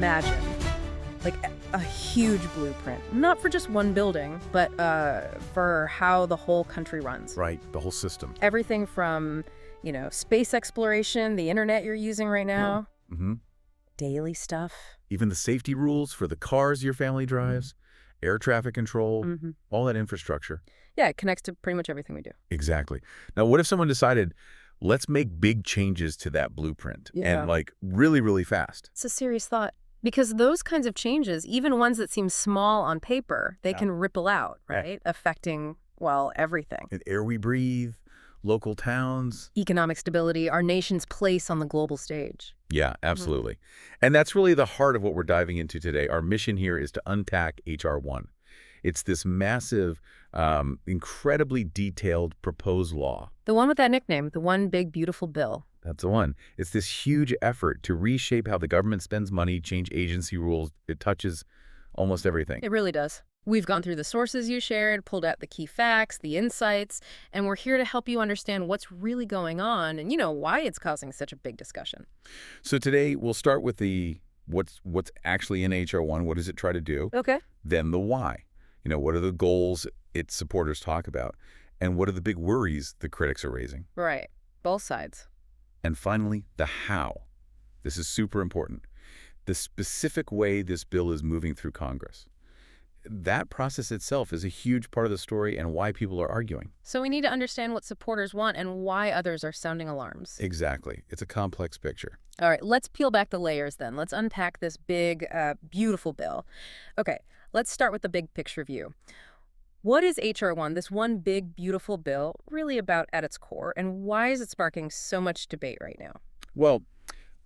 imagine like a huge blueprint, not for just one building, but for how the whole country runs. Right, the whole system. Everything from, space exploration, the internet you're using right now, Mm-hmm. daily stuff. Even the safety rules for the cars your family drives, air traffic control, Mm-hmm. all that infrastructure. Yeah, it connects to pretty much everything we do. Exactly. Now, what if someone decided, let's make big changes to that blueprint Yeah. and like really, really fast? It's a serious thought. Because those kinds of changes, even ones that seem small on paper, they can ripple out, right? Affecting, well, everything. And air we breathe, local towns. Economic stability, our nation's place on the global stage. Yeah, absolutely. And that's really the heart of what we're diving into today. Our mission here is to unpack H.R. 1. It's this massive, incredibly detailed proposed law. The one with that nickname, the one big, beautiful bill. That's the one. It's this huge effort to reshape how the government spends money, change agency rules. It touches almost everything. It really does. We've gone through the sources you shared, pulled out the key facts, the insights, and we're here to help you understand what's really going on and, why it's causing such a big discussion. So today we'll start with the what's actually in H.R. 1. What does it try to do? Okay. Then the why. What are the goals its supporters talk about? And what are the big worries the critics are raising? Right. Both sides. And finally, the how. This is super important. The specific way this bill is moving through Congress. That process itself is a huge part of the story and why people are arguing. So we need to understand what supporters want and why others are sounding alarms. Exactly. It's a complex picture. All right, let's peel back the layers then. Let's unpack this big, beautiful bill. Okay, let's start with the big picture view. What is H.R. 1, this one big, beautiful bill, really about at its core, and why is it sparking so much debate right now? Well,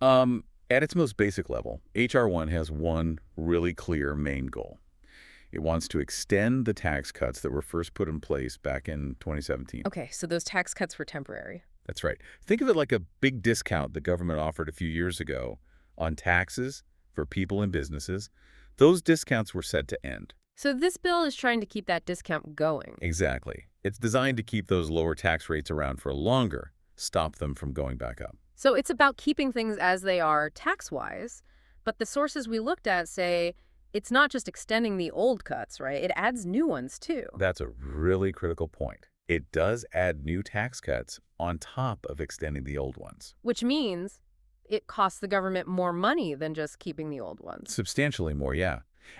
at its most basic level, H.R. 1 has one really clear main goal. It wants to extend the tax cuts that were first put in place back in 2017. Okay, so those tax cuts were temporary. That's right. Think of it like a big discount the government offered a few years ago on taxes for people and businesses. Those discounts were set to end. So this bill is trying to keep that discount going. Exactly. It's designed to keep those lower tax rates around for longer, stop them from going back up. So it's about keeping things as they are tax-wise, but the sources we looked at say it's not just extending the old cuts, right? It adds new ones, too. That's a really critical point. It does add new tax cuts on top of extending the old ones. Which means it costs the government more money than just keeping the old ones. Substantially more, yeah.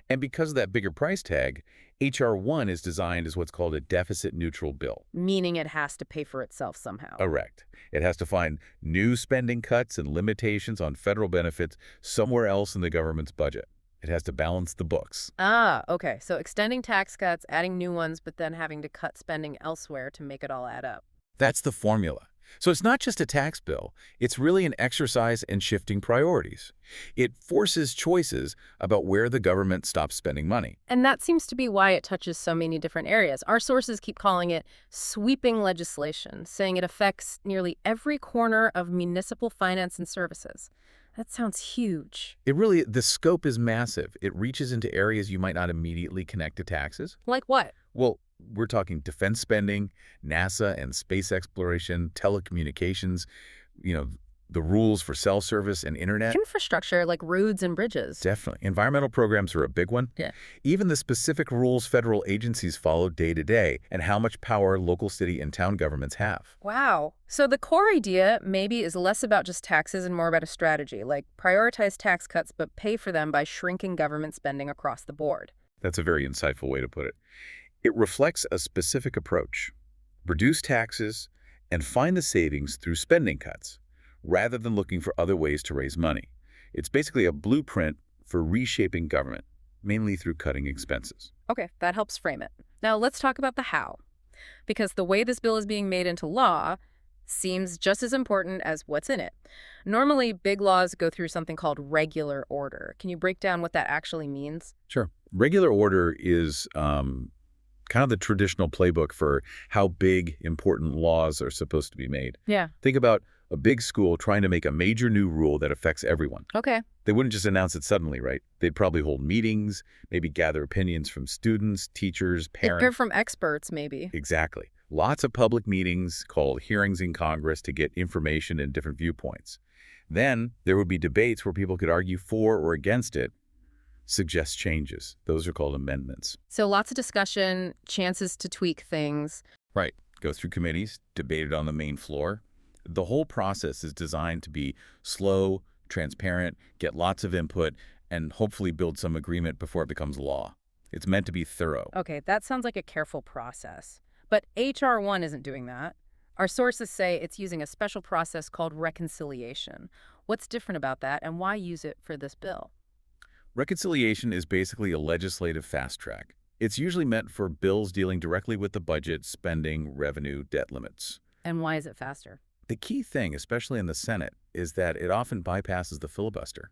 And because of that bigger price tag, H.R. 1 is designed as what's called a deficit-neutral bill. Meaning it has to pay for itself somehow. Correct. It has to find new spending cuts and limitations on federal benefits somewhere else in the government's budget. It has to balance the books. Ah, okay. So extending tax cuts, adding new ones, but then having to cut spending elsewhere to make it all add up. That's the formula. So it's not just a tax bill. It's really an exercise in shifting priorities. It forces choices about where the government stops spending money. And that seems to be why it touches so many different areas. Our sources keep calling it sweeping legislation, saying it affects nearly every corner of municipal finance and services. That sounds huge. The scope is massive. It reaches into areas you might not immediately connect to taxes. Like what? Well, we're talking defense spending, NASA and space exploration, telecommunications, the rules for cell service and internet. Infrastructure like roads and bridges. Definitely. Environmental programs are a big one. Yeah. Even the specific rules federal agencies follow day to day and how much power local city and town governments have. Wow. So the core idea maybe is less about just taxes and more about a strategy, like prioritize tax cuts but pay for them by shrinking government spending across the board. That's a very insightful way to put it. It reflects a specific approach. Reduce taxes and find the savings through spending cuts, rather than looking for other ways to raise money. It's basically a blueprint for reshaping government, mainly through cutting expenses. Okay, that helps frame it. Now let's talk about the how. Because the way this bill is being made into law seems just as important as what's in it. Normally, big laws go through something called regular order. Can you break down what that actually means? Sure. Regular order is kind of the traditional playbook for how big, important laws are supposed to be made. Yeah. Think about a big school trying to make a major new rule that affects everyone. Okay. They wouldn't just announce it suddenly, right? They'd probably hold meetings, maybe gather opinions from students, teachers, parents. Hear from experts, maybe. Exactly. Lots of public meetings called hearings in Congress to get information and different viewpoints. Then there would be debates where people could argue for or against it, suggest changes. Those are called amendments. So lots of discussion, chances to tweak things. Right. Go through committees, debated on the main floor. The whole process is designed to be slow, transparent, get lots of input, and hopefully build some agreement before it becomes law. It's meant to be thorough. Okay, that sounds like a careful process. But HR1 isn't doing that. Our sources say it's using a special process called reconciliation. What's different about that, and why use it for this bill? Reconciliation is basically a legislative fast track. It's usually meant for bills dealing directly with the budget, spending, revenue, debt limits. And why is it faster? The key thing, especially in the Senate, is that it often bypasses the filibuster.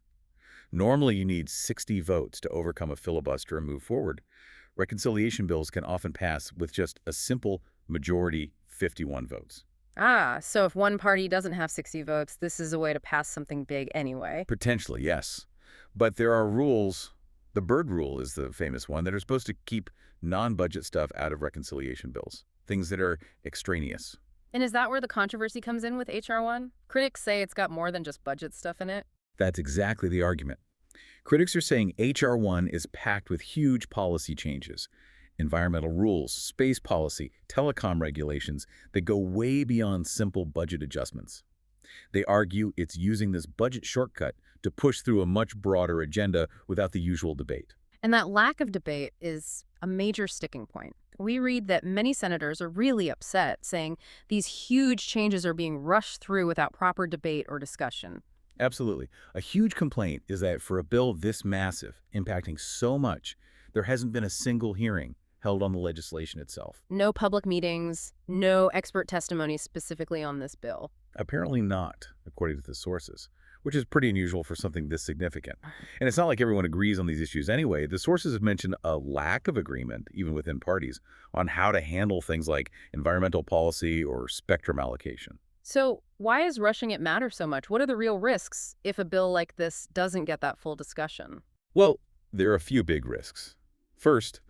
Normally, you need 60 votes to overcome a filibuster and move forward. Reconciliation bills can often pass with just a simple majority, 51 votes. Ah, so if one party doesn't have 60 votes, this is a way to pass something big anyway. Potentially, yes. But there are rules. The Byrd rule is the famous one that are supposed to keep non-budget stuff out of reconciliation bills, things that are extraneous. And is that where the controversy comes in with HR1? Critics say it's got more than just budget stuff in it. That's exactly the argument. Critics are saying HR1 is packed with huge policy changes, environmental rules, space policy, telecom regulations that go way beyond simple budget adjustments. They argue it's using this budget shortcut to push through a much broader agenda without the usual debate. And that lack of debate is a major sticking point. We read that many senators are really upset, saying these huge changes are being rushed through without proper debate or discussion. Absolutely. A huge complaint is that for a bill this massive, impacting so much, there hasn't been a single hearing held on the legislation itself. No public meetings, no expert testimony specifically on this bill. Apparently not, according to the sources, which is pretty unusual for something this significant. And it's not like everyone agrees on these issues anyway. The sources have mentioned a lack of agreement, even within parties, on how to handle things like environmental policy or spectrum allocation. So why is rushing it matter so much? What are the real risks if a bill like this doesn't get that full discussion? Well, there are a few big risks. First,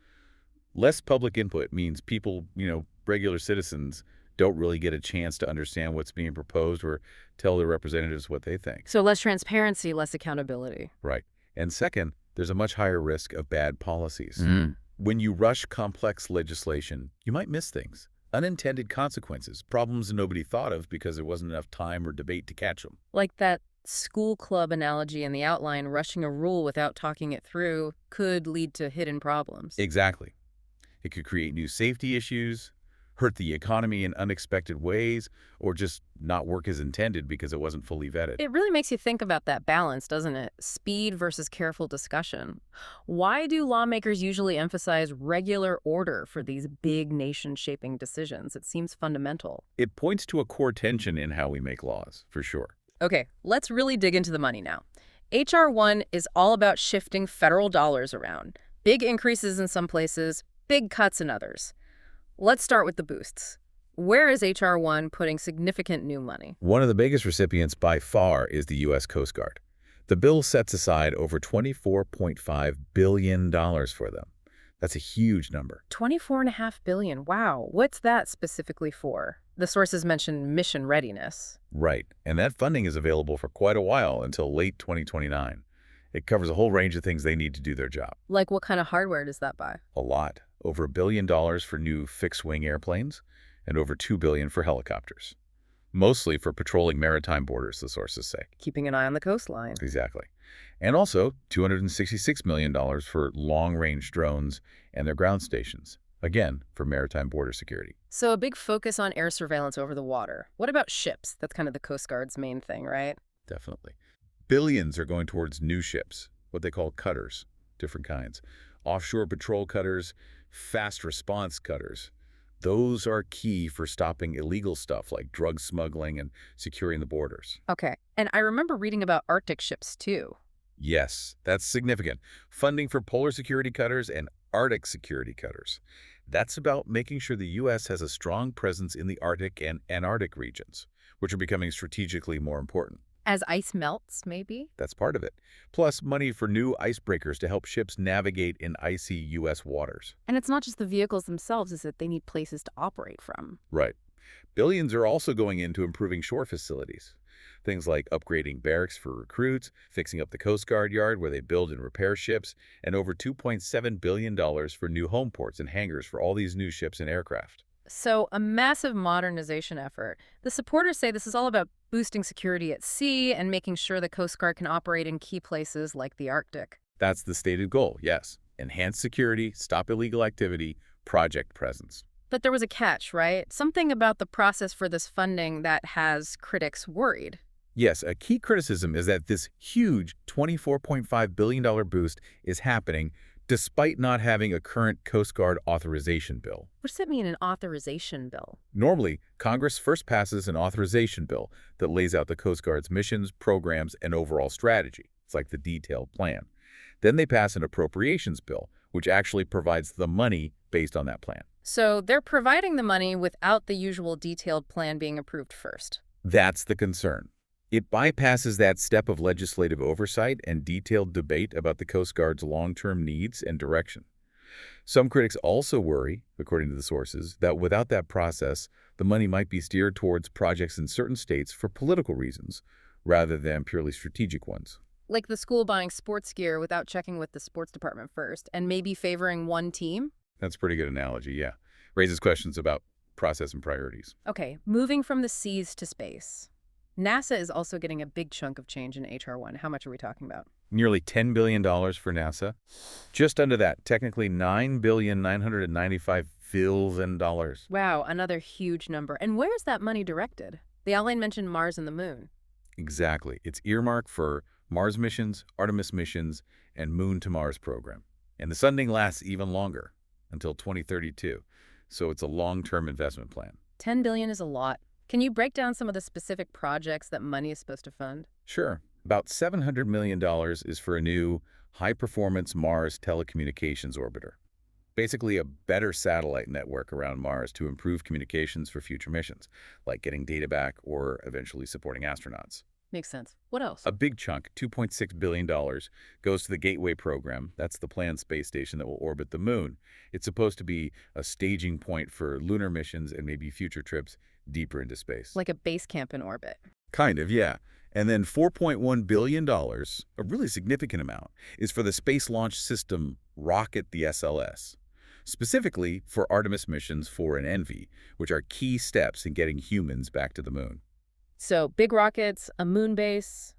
less public input means people, regular citizens, don't really get a chance to understand what's being proposed or tell their representatives what they think. So less transparency, less accountability. Right. And second, there's a much higher risk of bad policies. Mm. When you rush complex legislation, you might miss things. Unintended consequences, problems nobody thought of because there wasn't enough time or debate to catch them. Like that school club analogy in the outline, rushing a rule without talking it through could lead to hidden problems. Exactly. It could create new safety issues, hurt the economy in unexpected ways, or just not work as intended because it wasn't fully vetted. It really makes you think about that balance, doesn't it? Speed versus careful discussion. Why do lawmakers usually emphasize regular order for these big nation-shaping decisions? It seems fundamental. It points to a core tension in how we make laws, for sure. Okay, let's really dig into the money now. HR1 is all about shifting federal dollars around. Big increases in some places, big cuts in others. Let's start with the boosts. Where is HR1 putting significant new money? One of the biggest recipients by far is the U.S. Coast Guard. The bill sets aside over $24.5 billion for them. That's a huge number. $24.5 billion. Wow. What's that specifically for? The sources mentioned mission readiness. Right. And that funding is available for quite a while until late 2029. It covers a whole range of things they need to do their job. Like what kind of hardware does that buy? A lot. Over $1 billion for new fixed-wing airplanes and over $2 billion for helicopters. Mostly for patrolling maritime borders, the sources say. Keeping an eye on the coastline. Exactly. And also $266 million for long-range drones and their ground stations. Again, for maritime border security. So a big focus on air surveillance over the water. What about ships? That's kind of the Coast Guard's main thing, right? Definitely. Billions are going towards new ships, what they call cutters, different kinds. Offshore patrol cutters, fast response cutters. Those are key for stopping illegal stuff like drug smuggling and securing the borders. Okay. And I remember reading about Arctic ships, too. Yes, that's significant. Funding for polar security cutters and Arctic security cutters. That's about making sure the U.S. has a strong presence in the Arctic and Antarctic regions, which are becoming strategically more important. As ice melts, maybe? That's part of it. Plus, money for new icebreakers to help ships navigate in icy U.S. waters. And it's not just the vehicles themselves, is that they need places to operate from. Right. Billions are also going into improving shore facilities. Things like upgrading barracks for recruits, fixing up the Coast Guard yard where they build and repair ships, and over $2.7 billion for new home ports and hangars for all these new ships and aircraft. So, a massive modernization effort. The supporters say this is all about boosting security at sea and making sure the Coast Guard can operate in key places like the Arctic. That's the stated goal, yes. Enhance security, stop illegal activity, project presence. But there was a catch, right? Something about the process for this funding that has critics worried. Yes, a key criticism is that this huge $24.5 billion boost is happening despite not having a current Coast Guard authorization bill. What does that mean, an authorization bill? Normally, Congress first passes an authorization bill that lays out the Coast Guard's missions, programs, and overall strategy. It's like the detailed plan. Then they pass an appropriations bill, which actually provides the money based on that plan. So they're providing the money without the usual detailed plan being approved first. That's the concern. It bypasses that step of legislative oversight and detailed debate about the Coast Guard's long-term needs and direction. Some critics also worry, according to the sources, that without that process, the money might be steered towards projects in certain states for political reasons, rather than purely strategic ones. Like the school buying sports gear without checking with the sports department first and maybe favoring one team? That's a pretty good analogy, yeah. Raises questions about process and priorities. Okay, moving from the seas to space. NASA is also getting a big chunk of change in HR1. How much are we talking about? Nearly $10 billion for NASA. Just under that, technically $9,995 billion. Wow, another huge number. And where is that money directed? The outline mentioned Mars and the Moon. Exactly. It's earmarked for Mars missions, Artemis missions, and Moon to Mars program. And the funding lasts even longer, until 2032. So it's a long-term investment plan. 10 billion is a lot. Can you break down some of the specific projects that money is supposed to fund? Sure. About $700 million is for a new high-performance Mars telecommunications orbiter. Basically a better satellite network around Mars to improve communications for future missions, like getting data back or eventually supporting astronauts. Makes sense. What else? A big chunk, $2.6 billion, goes to the Gateway program. That's the planned space station that will orbit the Moon. It's supposed to be a staging point for lunar missions and maybe future trips deeper into space. Like a base camp in orbit. Kind of, yeah. And then $4.1 billion, a really significant amount, is for the Space Launch System rocket, the SLS. Specifically for Artemis missions 4 and ENVI, which are key steps in getting humans back to the Moon. So, big rockets, a moon base.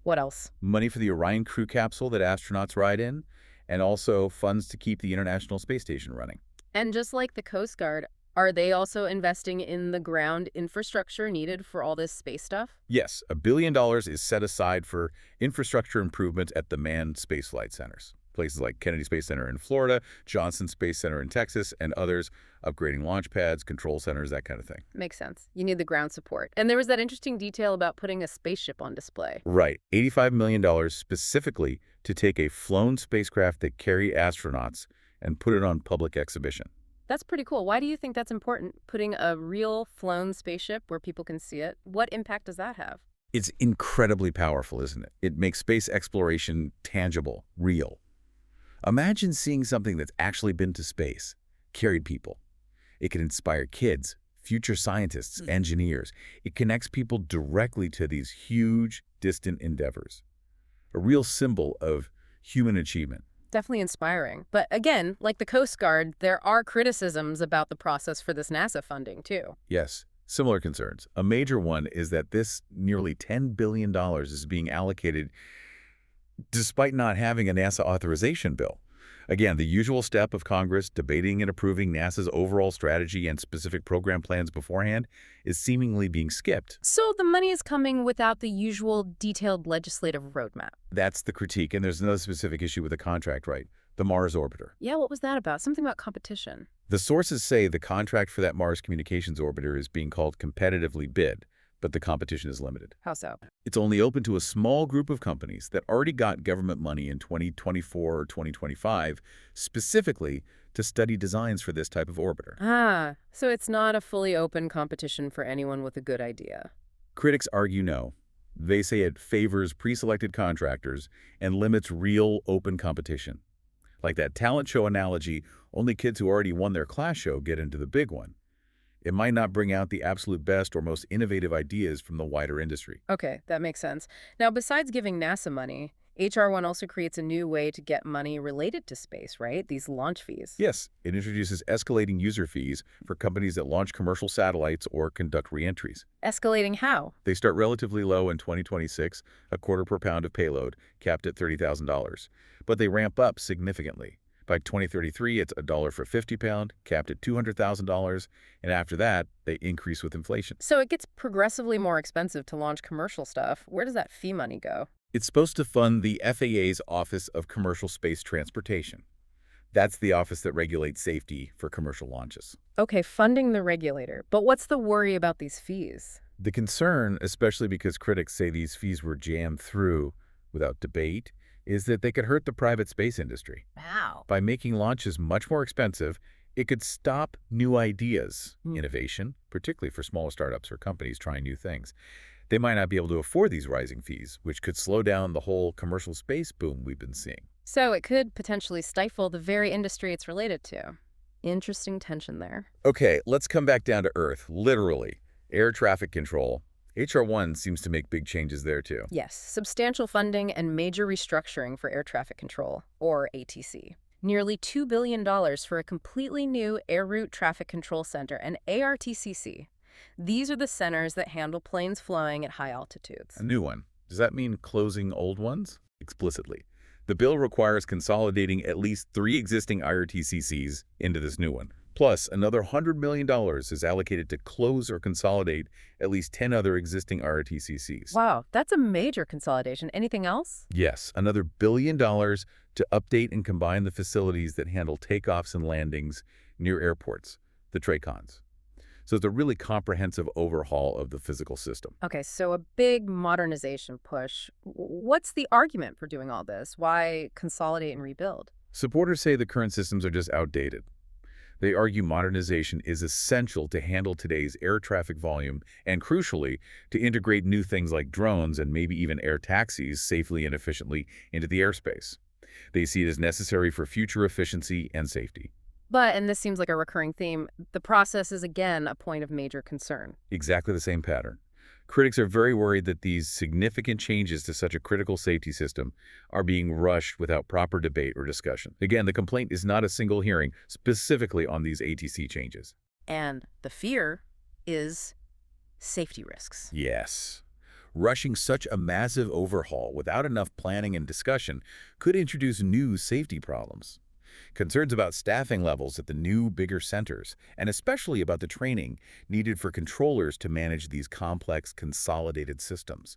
What else? Money for the Orion crew capsule that astronauts ride in, and also funds to keep the International Space Station running. And just like the Coast Guard, are they also investing in the ground infrastructure needed for all this space stuff? Yes, $1 billion is set aside for infrastructure improvement at the manned spaceflight centers. Places like Kennedy Space Center in Florida, Johnson Space Center in Texas, and others, upgrading launch pads, control centers, that kind of thing. Makes sense. You need the ground support. And there was that interesting detail about putting a spaceship on display. Right. $85 million specifically to take a flown spacecraft that carry astronauts and put it on public exhibition. That's pretty cool. Why do you think that's important, putting a real flown spaceship where people can see it? What impact does that have? It's incredibly powerful, isn't it? It makes space exploration tangible, real. Imagine seeing something that's actually been to space, carried people. It can inspire kids, future scientists, engineers. It connects people directly to these huge, distant endeavors. A real symbol of human achievement. Definitely inspiring. But again, like the Coast Guard, there are criticisms about the process for this NASA funding, too. Yes, similar concerns. A major one is that this nearly $10 billion is being allocated despite not having a NASA authorization bill. Again, the usual step of Congress debating and approving NASA's overall strategy and specific program plans beforehand is seemingly being skipped. So the money is coming without the usual detailed legislative roadmap. That's the critique, and there's another specific issue with the contract, right? The Mars orbiter. Yeah, what was that about? Something about competition. The sources say the contract for that Mars communications orbiter is being called competitively bid, but the competition is limited. How so? It's only open to a small group of companies that already got government money in 2024 or 2025, specifically to study designs for this type of orbiter. Ah, so it's not a fully open competition for anyone with a good idea. Critics argue no. They say it favors pre-selected contractors and limits real open competition. Like that talent show analogy, only kids who already won their class show get into the big one. It might not bring out the absolute best or most innovative ideas from the wider industry. Okay, that makes sense. Now, besides giving NASA money, HR1 also creates a new way to get money related to space, right? These launch fees. Yes, it introduces escalating user fees for companies that launch commercial satellites or conduct reentries. Escalating how? They start relatively low in 2026, a quarter per pound of payload, capped at $30,000. But they ramp up significantly. By 2033, it's $1 for 50 pound, capped at $200,000, and after that, they increase with inflation. So it gets progressively more expensive to launch commercial stuff. Where does that fee money go? It's supposed to fund the FAA's Office of Commercial Space Transportation. That's the office that regulates safety for commercial launches. Okay, funding the regulator. But what's the worry about these fees? The concern, especially because critics say these fees were jammed through without debate, is that they could hurt the private space industry. Wow. By making launches much more expensive, it could stop new ideas, innovation, particularly for smaller startups or companies trying new things. They might not be able to afford these rising fees, which could slow down the whole commercial space boom we've been seeing. So it could potentially stifle the very industry it's related to. Interesting tension there. Okay, let's come back down to earth, literally. Air traffic control. HR1 seems to make big changes there too. Yes, substantial funding and major restructuring for air traffic control, or ATC. Nearly $2 billion for a completely new Air Route Traffic Control Center, an ARTCC. These are the centers that handle planes flying at high altitudes. A new one. Does that mean closing old ones? Explicitly. The bill requires consolidating at least 3 existing IRTCCs into this new one. Plus, another $100 million is allocated to close or consolidate at least 10 other existing IRTCCs. Wow, that's a major consolidation. Anything else? Yes, another $1 billion to update and combine the facilities that handle takeoffs and landings near airports, the TRACONs. So it's a really comprehensive overhaul of the physical system. Okay, so a big modernization push. What's the argument for doing all this? Why consolidate and rebuild? Supporters say the current systems are just outdated. They argue modernization is essential to handle today's air traffic volume and, crucially, to integrate new things like drones and maybe even air taxis safely and efficiently into the airspace. They see it as necessary for future efficiency and safety. But, and this seems like a recurring theme, the process is again a point of major concern. Exactly the same pattern. Critics are very worried that these significant changes to such a critical safety system are being rushed without proper debate or discussion. Again, the complaint is not a single hearing specifically on these ATC changes. And the fear is safety risks. Yes. Rushing such a massive overhaul without enough planning and discussion could introduce new safety problems. Concerns about staffing levels at the new, bigger centers, and especially about the training needed for controllers to manage these complex, consolidated systems.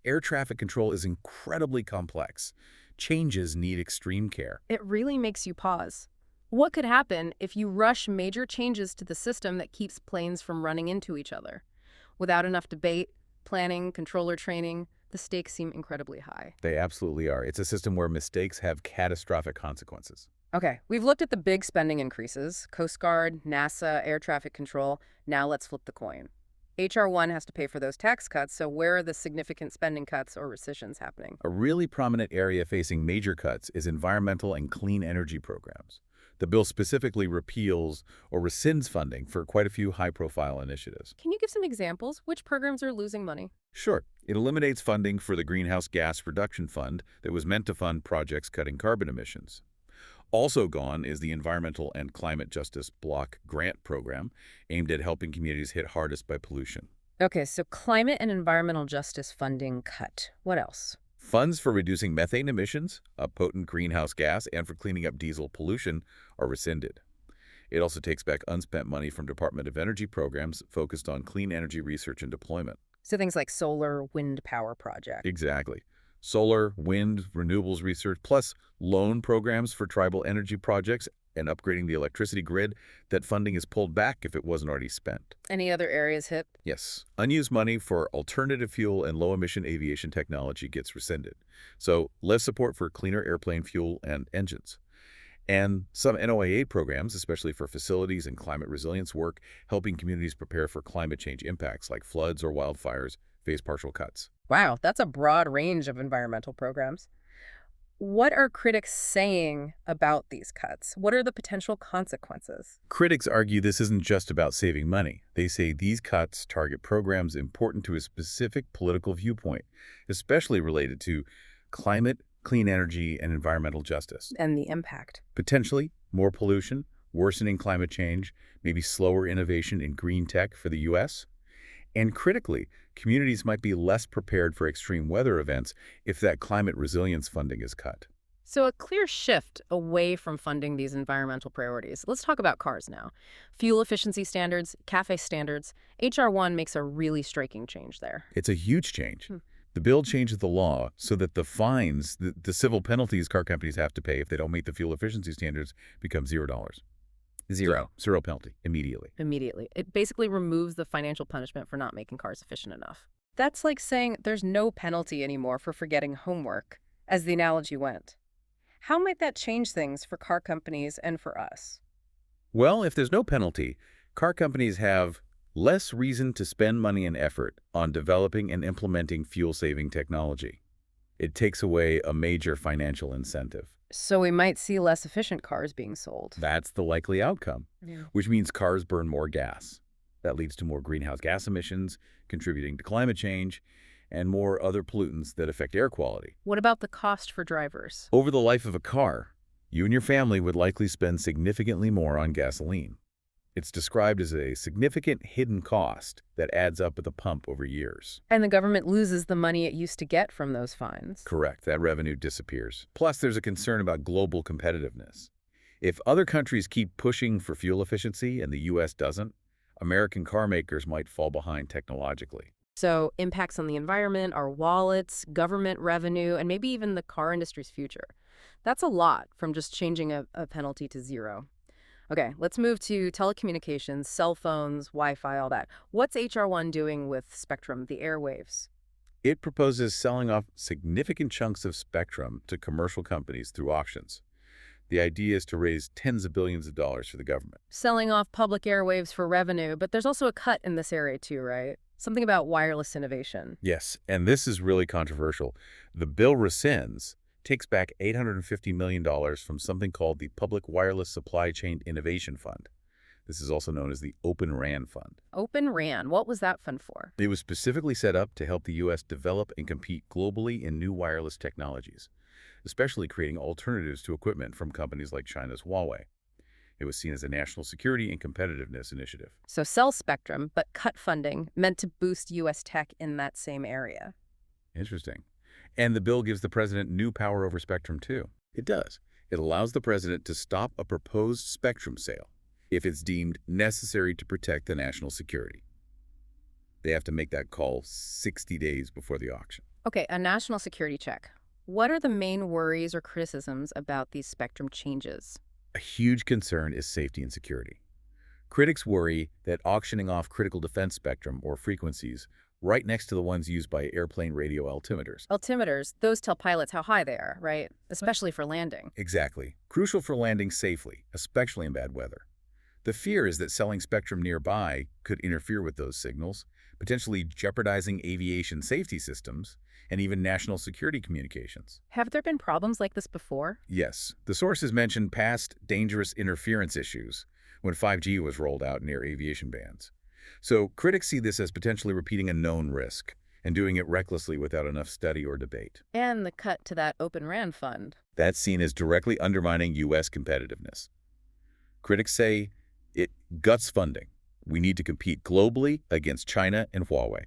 Air traffic control is incredibly complex. Changes need extreme care. It really makes you pause. What could happen if you rush major changes to the system that keeps planes from running into each other? Without enough debate, planning, controller training, the stakes seem incredibly high. They absolutely are. It's a system where mistakes have catastrophic consequences. Okay, we've looked at the big spending increases, Coast Guard, NASA, air traffic control. Now let's flip the coin. HR1 has to pay for those tax cuts, so where are the significant spending cuts or rescissions happening? A really prominent area facing major cuts is environmental and clean energy programs. The bill specifically repeals or rescinds funding for quite a few high-profile initiatives. Can you give some examples? Which programs are losing money? Sure, it eliminates funding for the Greenhouse Gas Reduction Fund that was meant to fund projects cutting carbon emissions. Also gone is the Environmental and Climate Justice Block Grant Program, aimed at helping communities hit hardest by pollution. Okay, so climate and environmental justice funding cut. What else? Funds for reducing methane emissions, a potent greenhouse gas, and for cleaning up diesel pollution are rescinded. It also takes back unspent money from Department of Energy programs focused on clean energy research and deployment. So things like solar, wind power projects. Exactly. Solar, wind, renewables research, plus loan programs for tribal energy projects and upgrading the electricity grid, that funding is pulled back if it wasn't already spent. Any other areas hit? Yes. Unused money for alternative fuel and low-emission aviation technology gets rescinded. So less support for cleaner airplane fuel and engines. And some NOAA programs, especially for facilities and climate resilience work, helping communities prepare for climate change impacts like floods or wildfires, face partial cuts. Wow, that's a broad range of environmental programs. What are critics saying about these cuts? What are the potential consequences? Critics argue this isn't just about saving money. They say these cuts target programs important to a specific political viewpoint, especially related to climate, clean energy, and environmental justice. And the impact. Potentially, more pollution, worsening climate change, maybe slower innovation in green tech for the U.S. And critically, communities might be less prepared for extreme weather events if that climate resilience funding is cut. So, a clear shift away from funding these environmental priorities. Let's talk about cars now. Fuel efficiency standards, CAFE standards. HR 1 makes a really striking change there. It's a huge change. Hmm. The bill changes the law so that the fines, the civil penalties car companies have to pay if they don't meet the fuel efficiency standards become $0. Zero penalty immediately. Immediately. It basically removes the financial punishment for not making cars efficient enough. That's like saying there's no penalty anymore for forgetting homework, as the analogy went. How might that change things for car companies and for us? Well, if there's no penalty, car companies have less reason to spend money and effort on developing and implementing fuel-saving technology. It takes away a major financial incentive. So we might see less efficient cars being sold. That's the likely outcome, Yeah. which means cars burn more gas. That leads to more greenhouse gas emissions, contributing to climate change, and more other pollutants that affect air quality. What about the cost for drivers? Over the life of a car, you and your family would likely spend significantly more on gasoline. It's described as a significant hidden cost that adds up at the pump over years. And the government loses the money it used to get from those fines. Correct, that revenue disappears. Plus, there's a concern about global competitiveness. If other countries keep pushing for fuel efficiency and the U.S. doesn't, American car makers might fall behind technologically. So impacts on the environment, our wallets, government revenue, and maybe even the car industry's future. That's a lot from just changing a penalty to zero. Okay, let's move to telecommunications, cell phones, Wi-Fi, all that. What's HR 1 doing with spectrum, the airwaves? It proposes selling off significant chunks of spectrum to commercial companies through auctions. The idea is to raise tens of billions of dollars for the government. Selling off public airwaves for revenue, but there's also a cut in this area too, right? Something about wireless innovation. Yes, and this is really controversial. The bill rescinds takes back $850 million from something called the Public Wireless Supply Chain Innovation Fund. This is also known as the Open RAN Fund. Open RAN, what was that fund for? It was specifically set up to help the U.S. develop and compete globally in new wireless technologies, especially creating alternatives to equipment from companies like China's Huawei. It was seen as a national security and competitiveness initiative. So sell spectrum, but cut funding, meant to boost U.S. tech in that same area. Interesting. And the bill gives the president new power over spectrum, too. It does. It allows the president to stop a proposed spectrum sale if it's deemed necessary to protect the national security. They have to make that call 60 days before the auction. Okay, a national security check. What are the main worries or criticisms about these spectrum changes? A huge concern is safety and security. Critics worry that auctioning off critical defense spectrum or frequencies right next to the ones used by airplane radio altimeters. Altimeters, those tell pilots how high they are, right? Especially for landing. Exactly. Crucial for landing safely, especially in bad weather. The fear is that selling spectrum nearby could interfere with those signals, potentially jeopardizing aviation safety systems and even national security communications. Have there been problems like this before? Yes, the sources mentioned past dangerous interference issues when 5G was rolled out near aviation bands. So critics see this as potentially repeating a known risk and doing it recklessly without enough study or debate. And the cut to that Open RAN fund. That's seen as directly undermining U.S. competitiveness. Critics say it guts funding. We need to compete globally against China and Huawei.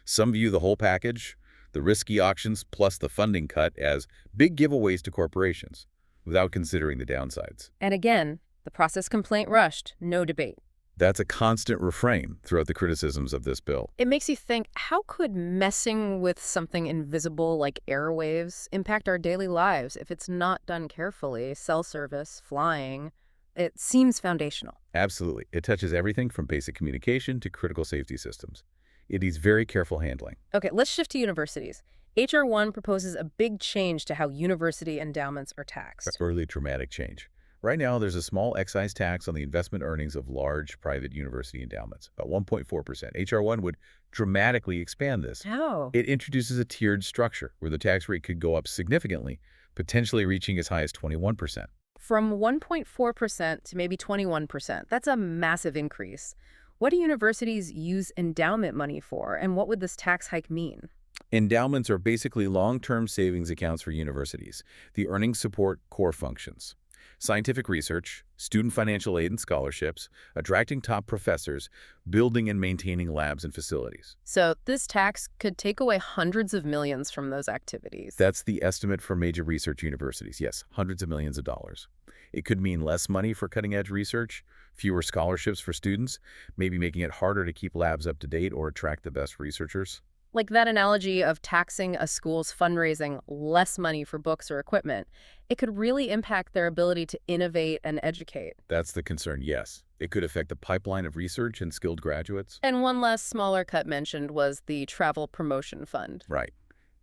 Some view the whole package, the risky auctions plus the funding cut, as big giveaways to corporations, without considering the downsides. And again, the process complaint rushed, no debate. That's a constant refrain throughout the criticisms of this bill. It makes you think, how could messing with something invisible like airwaves impact our daily lives if it's not done carefully? Cell service, flying, it seems foundational. Absolutely. It touches everything from basic communication to critical safety systems. It needs very careful handling. Okay, let's shift to universities. HR 1 proposes a big change to how university endowments are taxed. Early dramatic change. Right now, there's a small excise tax on the investment earnings of large private university endowments, about 1.4%. H.R. 1 would dramatically expand this. Oh. It introduces a tiered structure where the tax rate could go up significantly, potentially reaching as high as 21%. From 1.4% to maybe 21%. That's a massive increase. What do universities use endowment money for, and what would this tax hike mean? Endowments are basically long-term savings accounts for universities. The earnings support core functions: scientific research, student financial aid and scholarships, attracting top professors, building and maintaining labs and facilities. So this tax could take away hundreds of millions from those activities. That's the estimate for major research universities. Yes, hundreds of millions of dollars. It could mean less money for cutting-edge research, fewer scholarships for students, maybe making it harder to keep labs up to date or attract the best researchers. Like that analogy of taxing a school's fundraising less money for books or equipment, it could really impact their ability to innovate and educate. That's the concern, yes. It could affect the pipeline of research and skilled graduates. And one last smaller cut mentioned was the Travel Promotion Fund. Right.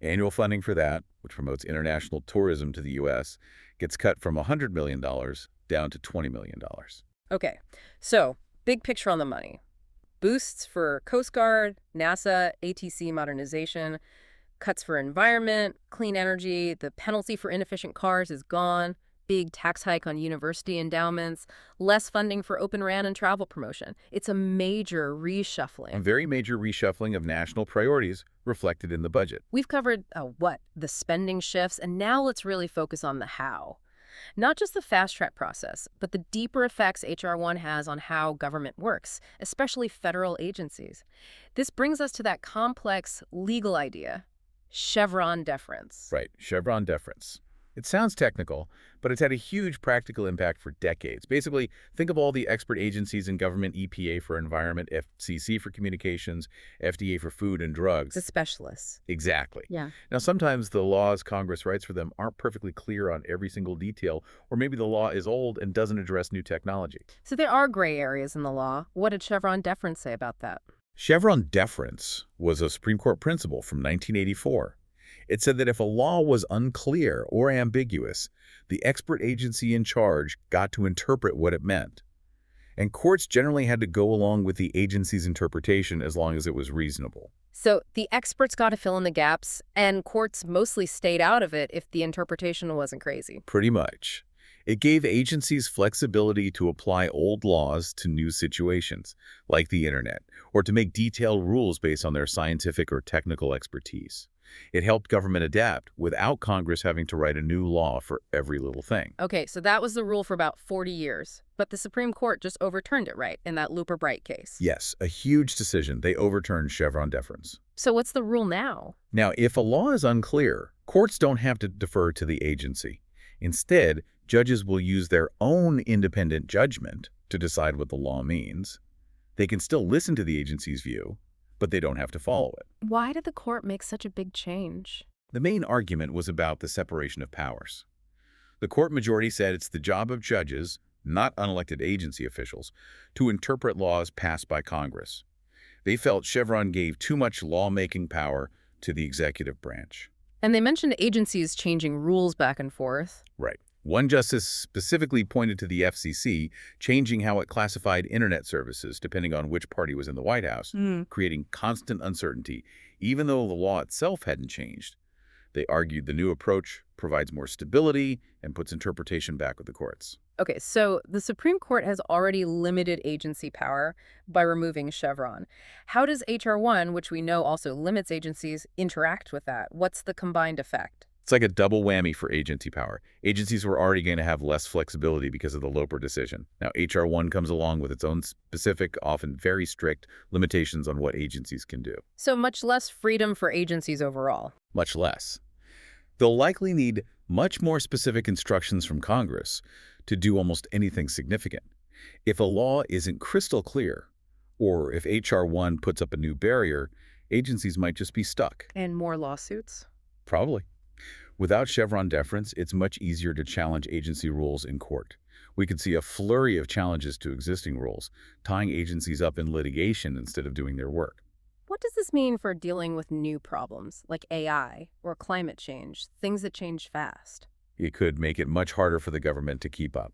Annual funding for that, which promotes international tourism to the U.S., gets cut from $100 million down to $20 million. Okay, so big picture on the money. Boosts for Coast Guard, NASA, ATC modernization, cuts for environment, clean energy, the penalty for inefficient cars is gone, big tax hike on university endowments, less funding for Open RAN and travel promotion. It's a major A reshuffling. very major reshuffling of national priorities reflected in the budget. We've covered the spending shifts, and now let's really focus on the how. Not just the fast-track process, but the deeper effects H.R. 1 has on how government works, especially federal agencies. This brings us to that complex legal idea, Chevron deference. Right, Chevron deference. It sounds technical, but it's had a huge practical impact for decades. Basically, think of all the expert agencies in government: EPA for environment, FCC for communications, FDA for food and drugs. The specialists. Exactly. Yeah. Now, sometimes the laws Congress writes for them aren't perfectly clear on every single detail, or maybe the law is old and doesn't address new technology. So there are gray areas in the law. What did Chevron deference say about that? Chevron deference was a Supreme Court principle from 1984. It said that if a law was unclear or ambiguous, the expert agency in charge got to interpret what it meant. And courts generally had to go along with the agency's interpretation as long as it was reasonable. So the experts got to fill in the gaps, and courts mostly stayed out of it if the interpretation wasn't crazy. Pretty much. It gave agencies flexibility to apply old laws to new situations, like the internet, or to make detailed rules based on their scientific or technical expertise. It helped government adapt without Congress having to write a new law for every little thing. Okay, so that was the rule for about 40 years. But the Supreme Court just overturned it, right, in that Looper Bright case? Yes, a huge decision. They overturned Chevron deference. So what's the rule now? Now, if a law is unclear, courts don't have to defer to the agency. Instead, judges will use their own independent judgment to decide what the law means. They can still listen to the agency's view, but they don't have to follow it. Why did the court make such a big change? The main argument was about the separation of powers. The court majority said it's the job of judges, not unelected agency officials, to interpret laws passed by Congress. They felt Chevron gave too much lawmaking power to the executive branch. And they mentioned agencies changing rules back and forth. Right. One justice specifically pointed to the FCC changing how it classified internet services depending on which party was in the White House, creating constant uncertainty, even though the law itself hadn't changed. They argued the new approach provides more stability and puts interpretation back with the courts. Okay, so the Supreme Court has already limited agency power by removing Chevron. How does H.R. 1, which we know also limits agencies, interact with that? What's the combined effect? It's like a double whammy for agency power. Agencies were already going to have less flexibility because of the Loper decision. Now, H.R. 1 comes along with its own specific, often very strict, limitations on what agencies can do. So much less freedom for agencies overall. Much less. They'll likely need much more specific instructions from Congress to do almost anything significant. If a law isn't crystal clear, or if H.R. 1 puts up a new barrier, agencies might just be stuck. And more lawsuits? Probably. Without Chevron deference, it's much easier to challenge agency rules in court. We could see a flurry of challenges to existing rules, tying agencies up in litigation instead of doing their work. What does this mean for dealing with new problems, like AI or climate change, things that change fast? It could make it much harder for the government to keep up.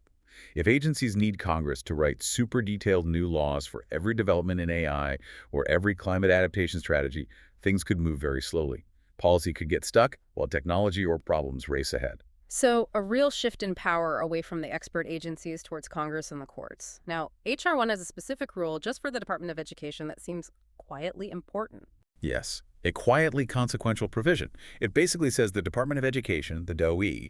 If agencies need Congress to write super detailed new laws for every development in AI or every climate adaptation strategy, things could move very slowly. Policy could get stuck while technology or problems race ahead. So, a real shift in power away from the expert agencies towards Congress and the courts. Now, H.R. 1 has a specific rule just for the Department of Education that seems quietly important. Yes, a quietly consequential provision. It basically says the Department of Education, the DOE,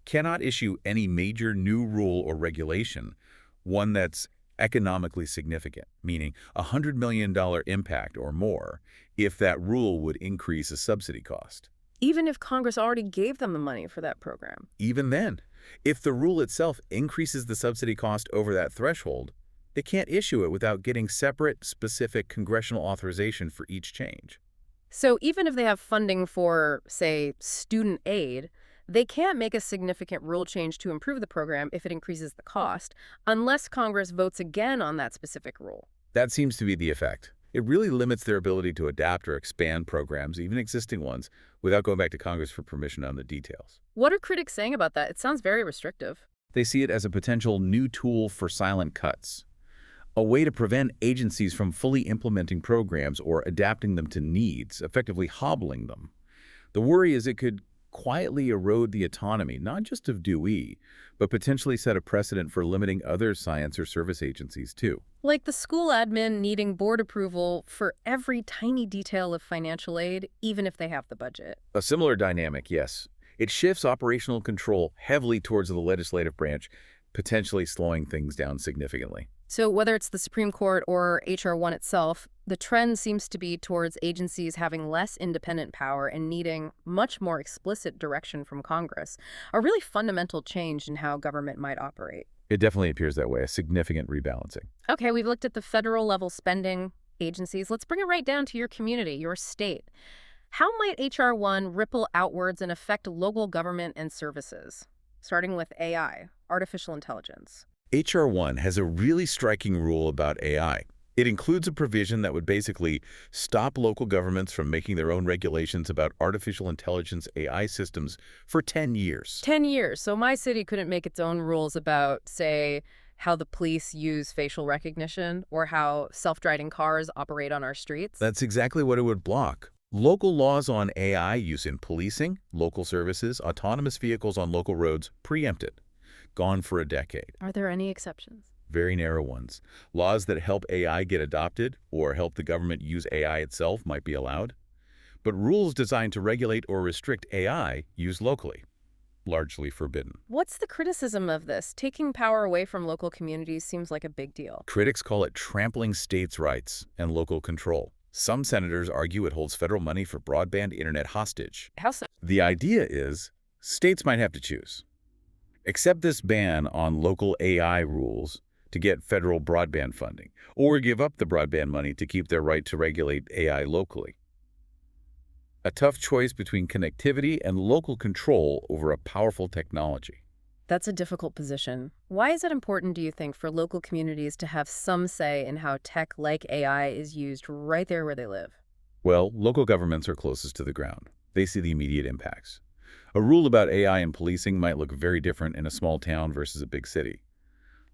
cannot issue any major new rule or regulation, one that's economically significant, meaning a $100 million impact or more, if that rule would increase a subsidy cost. Even if Congress already gave them the money for that program. Even then, if the rule itself increases the subsidy cost over that threshold, they can't issue it without getting separate, specific congressional authorization for each change. So, even if they have funding for, say, student aid, they can't make a significant rule change to improve the program if it increases the cost, unless Congress votes again on that specific rule. That seems to be the effect. It really limits their ability to adapt or expand programs, even existing ones, without going back to Congress for permission on the details. What are critics saying about that? It sounds very restrictive. They see it as a potential new tool for silent cuts, a way to prevent agencies from fully implementing programs or adapting them to needs, effectively hobbling them. The worry is it could quietly erode the autonomy, not just of DOE, but potentially set a precedent for limiting other science or service agencies too. Like the school admin needing board approval for every tiny detail of financial aid, even if they have the budget. A similar dynamic, yes. It shifts operational control heavily towards the legislative branch, potentially slowing things down significantly. So whether it's the Supreme Court or H.R. 1 itself, the trend seems to be towards agencies having less independent power and needing much more explicit direction from Congress, a really fundamental change in how government might operate. It definitely appears that way, a significant rebalancing. Okay, we've looked at the federal level spending agencies. Let's bring it right down to your community, your state. How might H.R. 1 ripple outwards and affect local government and services? Starting with AI, artificial intelligence. H.R. 1 has a really striking rule about AI. It includes a provision that would basically stop local governments from making their own regulations about artificial intelligence AI systems for 10 years. 10 years. So my city couldn't make its own rules about, say, how the police use facial recognition or how self-driving cars operate on our streets. That's exactly what it would block. Local laws on AI use in policing, local services, autonomous vehicles on local roads, preempted. Gone for a decade. Are there any exceptions? Very narrow ones. Laws that help AI get adopted or help the government use AI itself might be allowed. But rules designed to regulate or restrict AI used locally, largely forbidden. What's the criticism of this? Taking power away from local communities seems like a big deal. Critics call it trampling states' rights and local control. Some senators argue it holds federal money for broadband internet hostage. How so? The idea is states might have to choose. Accept this ban on local AI rules to get federal broadband funding, or give up the broadband money to keep their right to regulate AI locally. A tough choice between connectivity and local control over a powerful technology. That's a difficult position. Why is it important, do you think, for local communities to have some say in how tech like AI is used right there where they live? Well, local governments are closest to the ground. They see the immediate impacts. A rule about AI and policing might look very different in a small town versus a big city.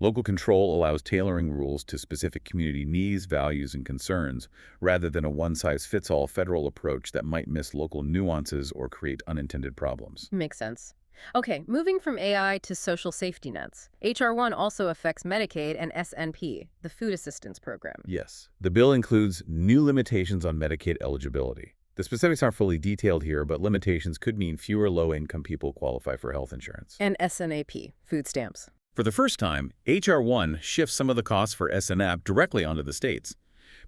Local control allows tailoring rules to specific community needs, values, and concerns, rather than a one-size-fits-all federal approach that might miss local nuances or create unintended problems. Makes sense. Okay, moving from AI to social safety nets. H.R. 1 also affects Medicaid and SNP, the food assistance program. Yes, the bill includes new limitations on Medicaid eligibility. The specifics aren't fully detailed here, but limitations could mean fewer low-income people qualify for health insurance. And SNAP, food stamps. For the first time, H.R. 1 shifts some of the costs for SNAP directly onto the states.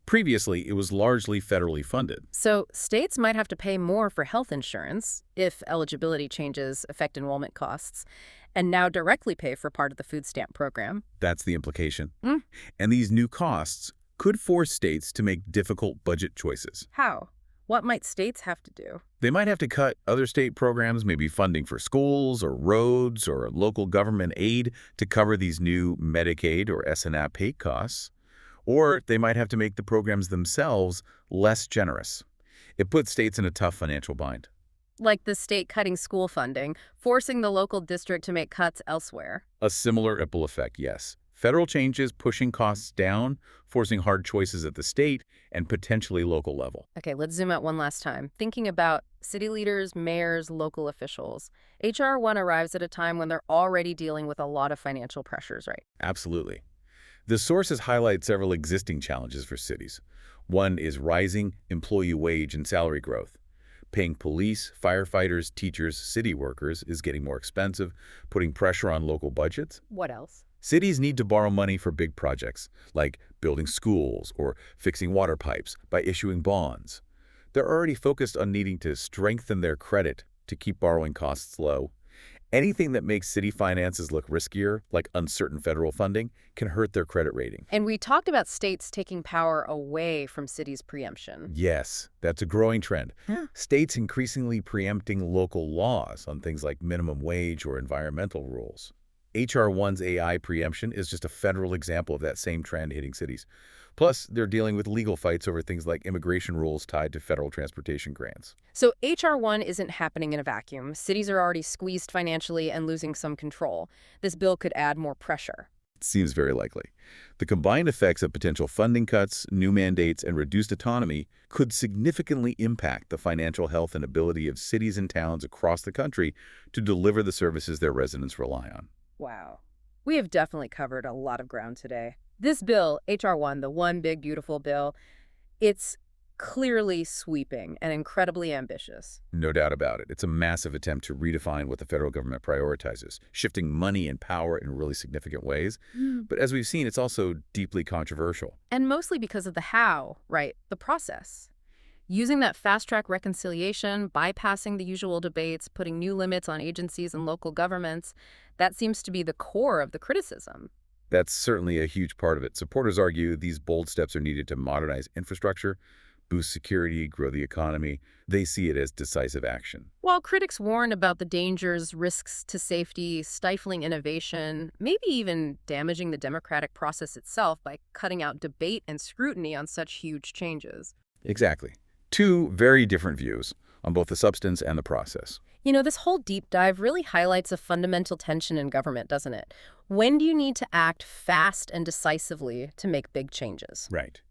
Previously, it was largely federally funded. So states might have to pay more for health insurance if eligibility changes affect enrollment costs, and now directly pay for part of the food stamp program. That's the implication. And these new costs could force states to make difficult budget choices. How? What might states have to do? They might have to cut other state programs, maybe funding for schools or roads or local government aid to cover these new Medicaid or SNAP pay costs. Or they might have to make the programs themselves less generous. It puts states in a tough financial bind. Like the state cutting school funding, forcing the local district to make cuts elsewhere. A similar ripple effect, yes. Federal changes pushing costs down, forcing hard choices at the state and potentially local level. Okay, let's zoom out one last time. Thinking about city leaders, mayors, local officials. HR 1 arrives at a time when they're already dealing with a lot of financial pressures, right? Absolutely. The sources highlight several existing challenges for cities. One is rising employee wage and salary growth. Paying police, firefighters, teachers, city workers is getting more expensive, putting pressure on local budgets. What else? Cities need to borrow money for big projects, like building schools or fixing water pipes, by issuing bonds. They're already focused on needing to strengthen their credit to keep borrowing costs low. Anything that makes city finances look riskier, like uncertain federal funding, can hurt their credit rating. And we talked about states taking power away from cities' preemption. Yes, that's a growing trend. Yeah. States increasingly preempting local laws on things like minimum wage or environmental rules. HR 1's AI preemption is just a federal example of that same trend hitting cities. Plus, they're dealing with legal fights over things like immigration rules tied to federal transportation grants. So HR 1 isn't happening in a vacuum. Cities are already squeezed financially and losing some control. This bill could add more pressure. It seems very likely. The combined effects of potential funding cuts, new mandates, and reduced autonomy could significantly impact the financial health and ability of cities and towns across the country to deliver the services their residents rely on. Wow. We have definitely covered a lot of ground today. This bill, HR 1, the one big beautiful bill, it's clearly sweeping and incredibly ambitious. No doubt about it. It's a massive attempt to redefine what the federal government prioritizes, shifting money and power in really significant ways. But as we've seen, it's also deeply controversial. And mostly because of the how, right? The process. Using that fast-track reconciliation, bypassing the usual debates, putting new limits on agencies and local governments, that seems to be the core of the criticism. That's certainly a huge part of it. Supporters argue these bold steps are needed to modernize infrastructure, boost security, grow the economy. They see it as decisive action. While critics warn about the dangers, risks to safety, stifling innovation, maybe even damaging the democratic process itself by cutting out debate and scrutiny on such huge changes. Exactly. Two very different views on both the substance and the process. You know, this whole deep dive really highlights a fundamental tension in government, doesn't it? When do you need to act fast and decisively to make big changes? Right.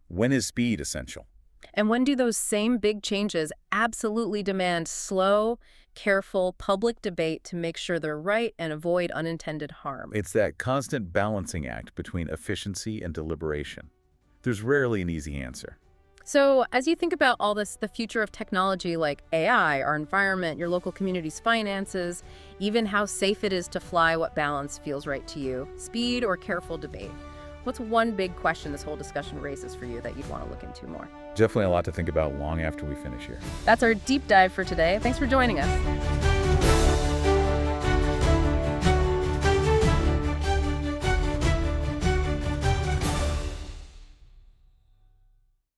When is speed essential? And when do those same big changes absolutely demand slow, careful public debate to make sure they're right and avoid unintended harm? It's that constant balancing act between efficiency and deliberation. There's rarely an easy answer. So as you think about all this, the future of technology like AI, our environment, your local community's finances, even how safe it is to fly, what balance feels right to you, speed or careful debate? What's one big question this whole discussion raises for you that you'd want to look into more? Definitely a lot to think about long after we finish here. That's our deep dive for today. Thanks for joining us.